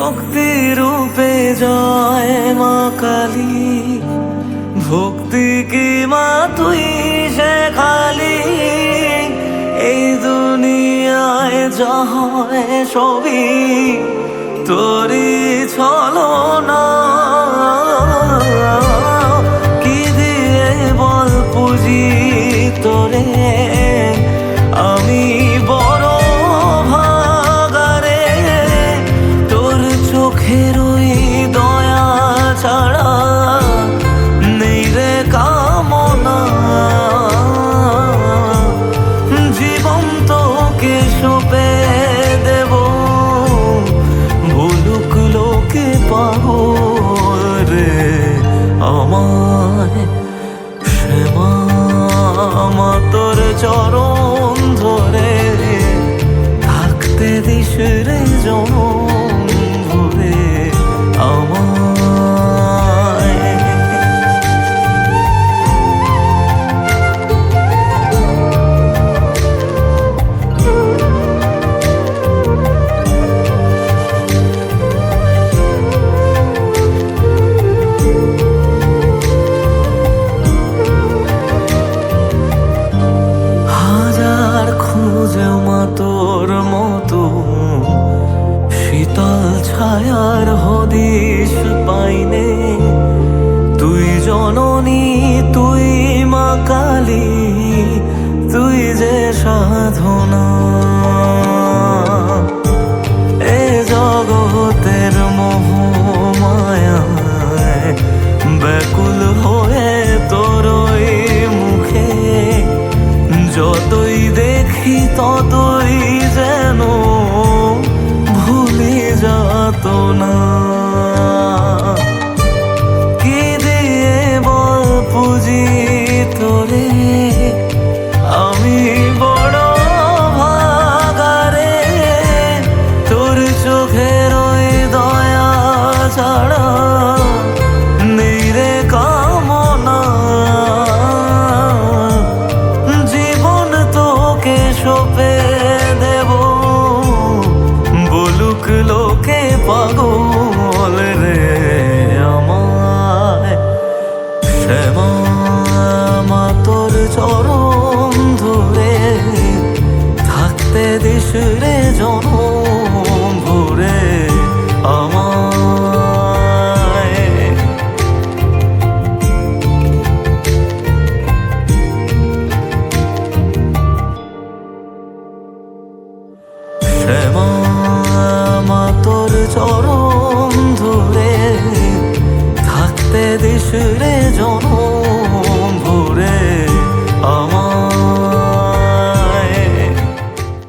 শক্তি রূপে জয় মা কালী, ভক্তি কি মা তুই শেখালি। এই দুনিয়ায় যা হয় সবই তোরই ছলনা। কি দিয়ে বল পুজি তোরে, আমি বড় ভাগারে। তোর চোখের ওই দয়া ছাড়া নেই রে কামনা। জীবন তোকে সঁপে দেব, বলুক লোকে পাগল রে আমায়। শ্যামা মা তোর চরণ ধরে থাকতে দিস রে জনম ভরে আমায়। খুঁজে মা তোর মতো শীতল ছায়ার হদিশ পাইনে। তুই জননী তুই মা কালী, তুই যে সাধনা। এ জগতের মোহ মায়ায় ব্যাকুল হয়ে তোর ওই মুখে যতই দেখি ততই যেন ভুলে যাত না। কি দিয়ে বল পুজি তোরে, আমি বড় ভাগারে। তোর চোখের ওই দয়া ছাড়া নেই রে কামনা। সঁপে দেব, বলুক লোকে পাগল রে আমায়। শ্যামা মা তোর চরণ ধরে থাকতে দিস রে জনম ভরে আমায়। শ্যামা মা তোর চরণ ধরে থাকতে দিস রে